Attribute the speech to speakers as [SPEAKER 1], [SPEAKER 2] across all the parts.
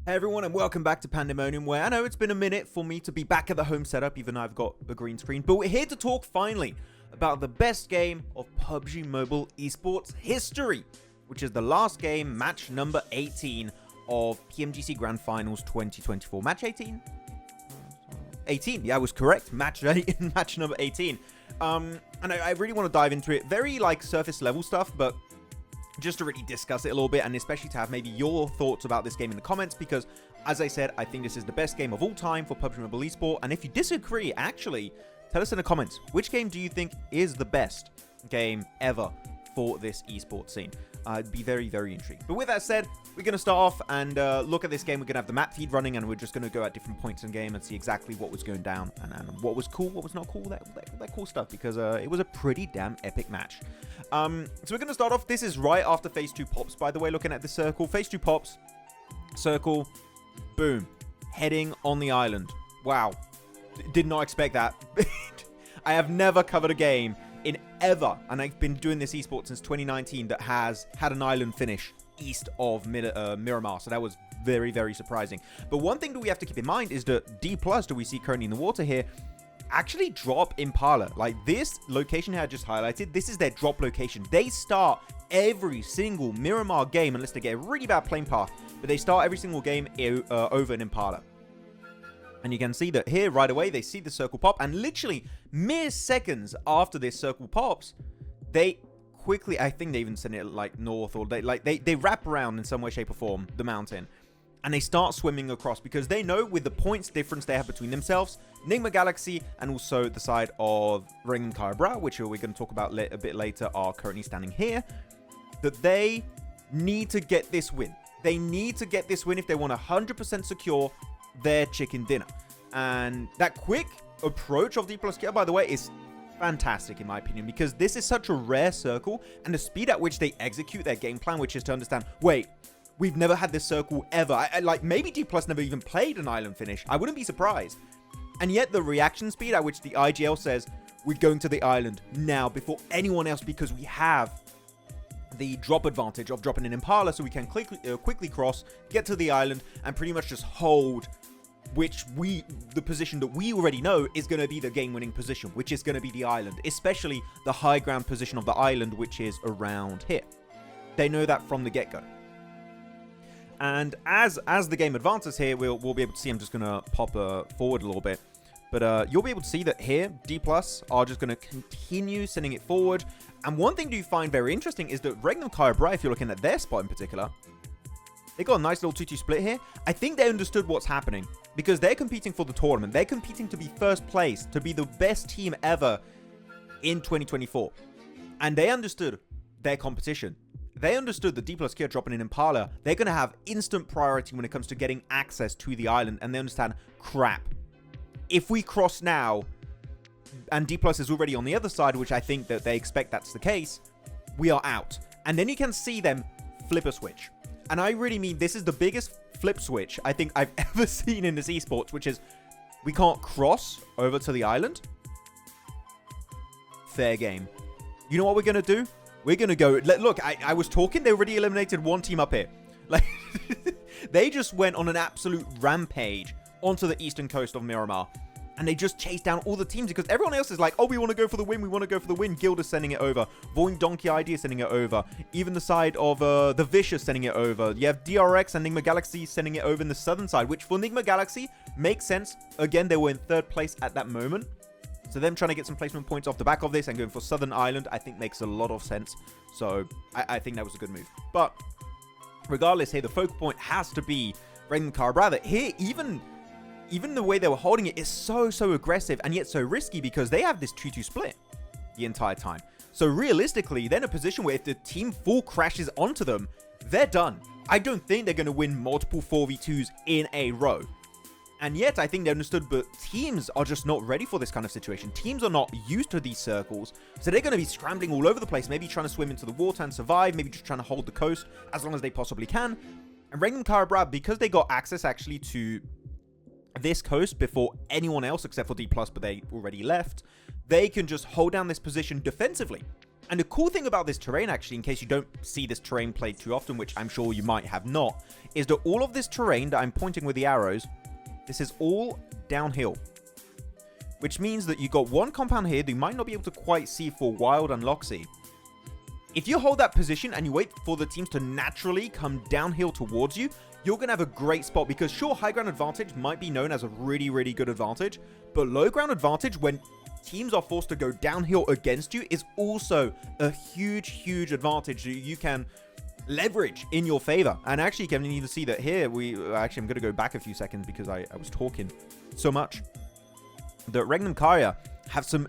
[SPEAKER 1] Hey everyone, and welcome back to Pandemonium, where I know it's been a minute for me to be back at the home setup, even though I've got a green screen, but we're here to talk finally about the best game of PUBG Mobile esports history, which is the last game, match number 18 of PMGC Grand Finals 2024. Match 18? 18, yeah, I was correct. Match number 18. And I really want to dive into it. Very surface level stuff, but just to really discuss it a little bit, and especially to have maybe your thoughts about this game in the comments, because as I said, I think this is the best game of all time for PUBG Mobile Esport. And if you disagree, actually tell us in the comments, which game do you think is the best game ever for this esports scene? I'd be very, very intrigued. But with that said, we're going to start off and look at this game. We're going to have the map feed running, and we're just going to go at different points in game and see exactly what was going down and what was cool, what was not cool, that cool stuff, because it was a pretty damn epic match. So we're going to start off. This is right after phase 2 pops, by the way, looking at the circle. Phase 2 pops, circle, boom, heading on the island. Wow. Did not expect that. I have never covered a game in ever, and I've been doing this esports since 2019, that has had an island finish east of Miramar, so that was very, very surprising. But one thing that we have to keep in mind is that DPLUS, that we see currently in the water here, actually drop Impala. Like, this location here I just highlighted, this is their drop location. They start every single Miramar game, unless they get a really bad plane path, but they start every single game over an Impala. And you can see that here right away they see the circle pop, and literally mere seconds after this circle pops, they quickly, I think they even send it like north, or they wrap around in some way, shape or form the mountain, and they start swimming across, because they know with the points difference they have between themselves, Nigma Galaxy, and also the side of Regnum Carya, which we're going to talk about a bit later, are currently standing here, that they need to get this win. They need to get this win if they want to 100% secure their chicken dinner. And that quick approach of Dplus Kia, by the way, is fantastic in my opinion, because this is such a rare circle, and the speed at which they execute their game plan, which is to understand, wait, we've never had this circle ever. Like, maybe DPLUS never even played an island finish. I wouldn't be surprised. And yet the reaction speed at which the IGL says, we're going to the island now before anyone else, because we have the drop advantage of dropping an Impala, so we can quickly cross, get to the island, and pretty much just hold the position that we already know is going to be the game-winning position, which is going to be the island, especially the high ground position of the island, which is around here. They know that from the get-go. And as the game advances here, we'll be able to see. I'm just going to pop forward a little bit. But you'll be able to see that here, DPLUS are just going to continue sending it forward. And one thing you find very interesting is that Regnum Carya, if you're looking at their spot in particular, they got a nice little 2-2 split here. I think they understood what's happening, because they're competing for the tournament. They're competing to be first place, to be the best team ever in 2024. And they understood their competition. They understood that Dplus Kia dropping in Impala, they're going to have instant priority when it comes to getting access to the island. And they understand, crap, if we cross now, and DPLUS is already on the other side, which I think that they expect that's the case, we are out. And then you can see them flip a switch. And I really mean, this is the biggest flip switch I think I've ever seen in this esports, which is, we can't cross over to the island. Fair game. You know what we're going to do? We're going to go... Look, I was talking, they already eliminated one team up here. Like, they just went on an absolute rampage onto the eastern coast of Miramar. And they just chased down all the teams, because everyone else is like, oh, we want to go for the win, we want to go for the win. Guild is sending it over. Void Donkey ID is sending it over. Even the side of the Vicious sending it over. You have DRX and Nigma Galaxy sending it over in the southern side, which for Nigma Galaxy makes sense. Again, they were in third place at that moment. So them trying to get some placement points off the back of this and going for Southern Island, I think makes a lot of sense. So I think that was a good move. But regardless, here, the focal point has to be Regnum Carya. Here, even the way they were holding it is so aggressive and yet so risky, because they have this 2-2 split the entire time. So realistically, they're in a position where if the team full crashes onto them, they're done. I don't think they're going to win multiple 4v2s in a row. And yet, I think they understood, but teams are just not ready for this kind of situation. Teams are not used to these circles, so they're going to be scrambling all over the place, maybe trying to swim into the water and survive, maybe just trying to hold the coast as long as they possibly can. And Regnum Carya, because they got access actually to this coast before anyone else except for DPLUS, but they already left, they can just hold down this position defensively. And the cool thing about this terrain, actually, in case you don't see this terrain played too often, which I'm sure you might have not, is that all of this terrain that I'm pointing with the arrows, this is all downhill. Which means that you got one compound here that you might not be able to quite see for Wild and Loxy. If you hold that position and you wait for the teams to naturally come downhill towards you, you're going to have a great spot, because sure, high ground advantage might be known as a really, really good advantage, but low ground advantage when teams are forced to go downhill against you is also a huge, huge advantage that you can leverage in your favor. And actually, you can even see that here, I'm going to go back a few seconds because I was talking so much. The Regnum Carya have some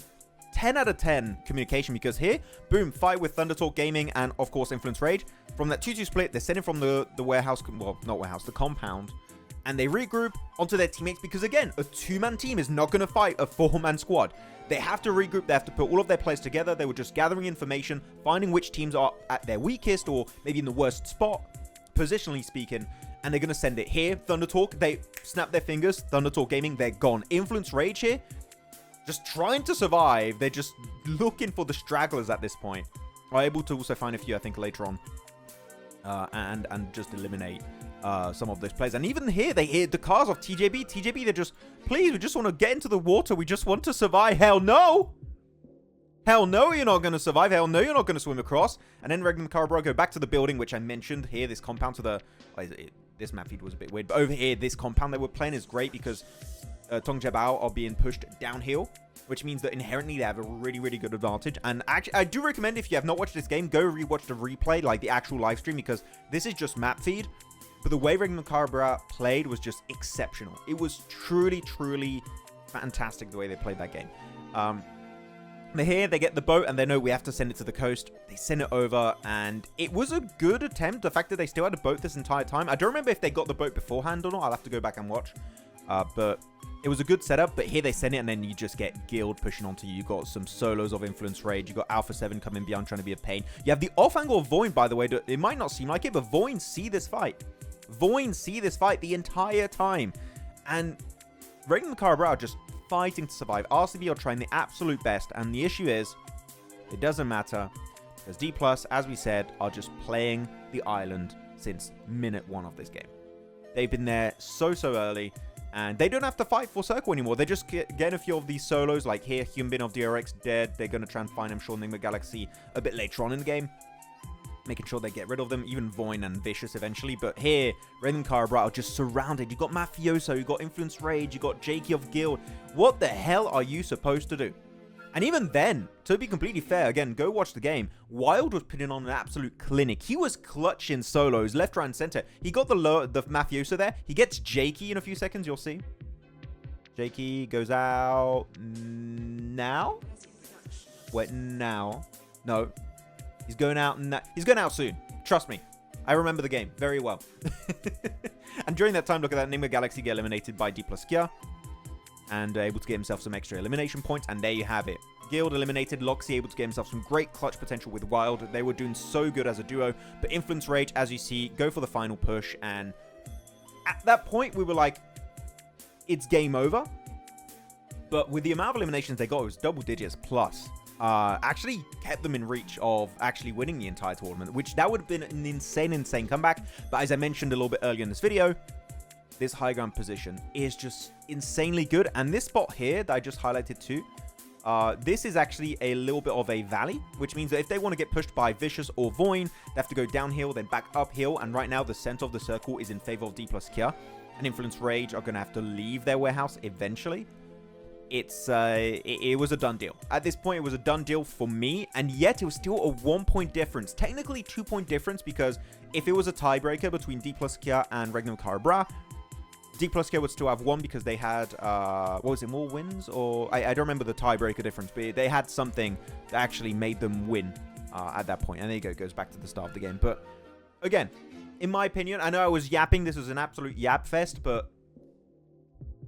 [SPEAKER 1] 10 out of 10 communication, because here, boom, fight with Thunder Talk Gaming and, of course, Influence Rage. From that 2-2 split, they're sending from the warehouse, well, not warehouse, the compound, and they regroup onto their teammates, because, again, a 2-man team is not going to fight a 4-man squad. They have to regroup. They have to put all of their players together. They were just gathering information, finding which teams are at their weakest or maybe in the worst spot, positionally speaking, and they're going to send it here. Thunder Talk, they snap their fingers. Thunder Talk Gaming, they're gone. Influence Rage here, just trying to survive. They're just looking for the stragglers at this point. Are able to also find a few, I think, later on, and just eliminate some of those players. And even here, they hear the cars of TJB. TJB, they're just, please, we just want to get into the water. We just want to survive. Hell no. Hell no, you're not going to survive. Hell no, you're not going to swim across. And then Regnum Carabra go back to the building, which I mentioned here. This compound to the... this map feed was a bit weird. But over here, this compound they were playing is great because Tong Jabao are being pushed downhill, which means that inherently they have a really, really good advantage. And actually, I do recommend, if you have not watched this game, go rewatch the replay, like the actual live stream, because this is just map feed. But the way Regnum Carabra played was just exceptional. It was truly, truly fantastic the way they played that game. They're here, they get the boat, and they know we have to send it to the coast. They send it over, and it was a good attempt. The fact that they still had a boat this entire time. I don't remember if they got the boat beforehand or not. I'll have to go back and watch. But it was a good setup. But here they send it, and then you just get Guild pushing onto you. You got some solos of Influence Rage. You got Alpha 7 coming beyond, trying to be a pain. You have the off angle of Voin, by the way. It might not seem like it, but Voin see this fight. Voin see this fight the entire time. And Regnum Carabra are just fighting to survive. RCB are trying the absolute best, and the issue is, it doesn't matter, because DPLUS, as we said, are just playing the island since minute 1 of this game. They've been there so early, and they don't have to fight for Circle anymore. They just get a few of these solos, like here, Hyunbin of DRX dead. They're going to try and find, I'm sure, Nigma Galaxy a bit later on in the game, making sure they get rid of them, even Voin and Vicious eventually. But here, Regnum Carabra are just surrounded. You got Mafioso, you got Influence Rage, you got Jakey of Guild. What the hell are you supposed to do? And even then, to be completely fair, again, go watch the game. Wild was putting on an absolute clinic. He was clutching solos, left, right, and center. He got the Mafioso there. He gets Jakey in a few seconds, you'll see. Jakey goes out now? Wait, now? No. He's going out now. He's going out soon. Trust me. I remember the game very well. And during that time, look at that. Nigma Galaxy get eliminated by Dplus Kia. And able to get himself some extra elimination points. And there you have it. Guild eliminated. Loxy able to get himself some great clutch potential with Wild. They were doing so good as a duo. But Influence Rage, as you see, go for the final push. And at that point, we were like, it's game over. But with the amount of eliminations they got, it was double digits plus. Actually kept them in reach of actually winning the entire tournament, which that would have been an insane comeback. But as I mentioned a little bit earlier in this video, this high ground position is just insanely good. And this spot here that I just highlighted too, this is actually a little bit of a valley, which means that if they want to get pushed by Vicious or Voin, they have to go downhill, then back uphill. And right now, the center of the circle is in favor of Dplus Kia. And Influence Rage are going to have to leave their warehouse eventually. It was a done deal. At this point, it was a done deal for me, and yet it was still a 1-point difference. Technically, 2-point difference, because if it was a tiebreaker between Dplus Kia and Regnum Carabra, Dplus Kia would still have 1 because they had, what was it, more wins? Or I don't remember the tiebreaker difference, but they had something that actually made them win at that point. And there you go, it goes back to the start of the game. But again, in my opinion, I know I was yapping. This was an absolute yap fest, but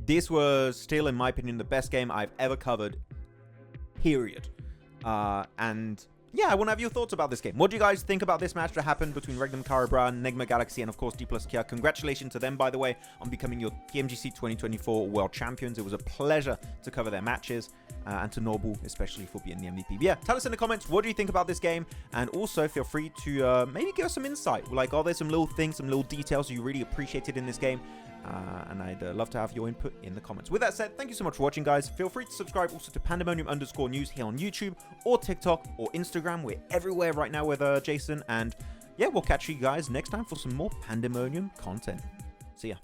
[SPEAKER 1] this was still, in my opinion, the best game I've ever covered, period. And yeah, I want to have your thoughts about this game. What do you guys think about this match that happened between Regnum, Carya, Nigma Galaxy, and of course Dplus Kia? Congratulations to them, by the way, on becoming your PMGC 2024 World Champions. It was a pleasure to cover their matches, and to Noble, especially for being the MVP. But yeah, tell us in the comments, what do you think about this game? And also, feel free to maybe give us some insight. Like, are there some little things, some little details you really appreciated in this game? And I'd love to have your input in the comments. With that said, thank you so much for watching, guys. Feel free to subscribe also to Pandemonium_news here on YouTube or TikTok or Instagram. We're everywhere right now with Jason. And yeah, we'll catch you guys next time for some more Pandemonium content. See ya.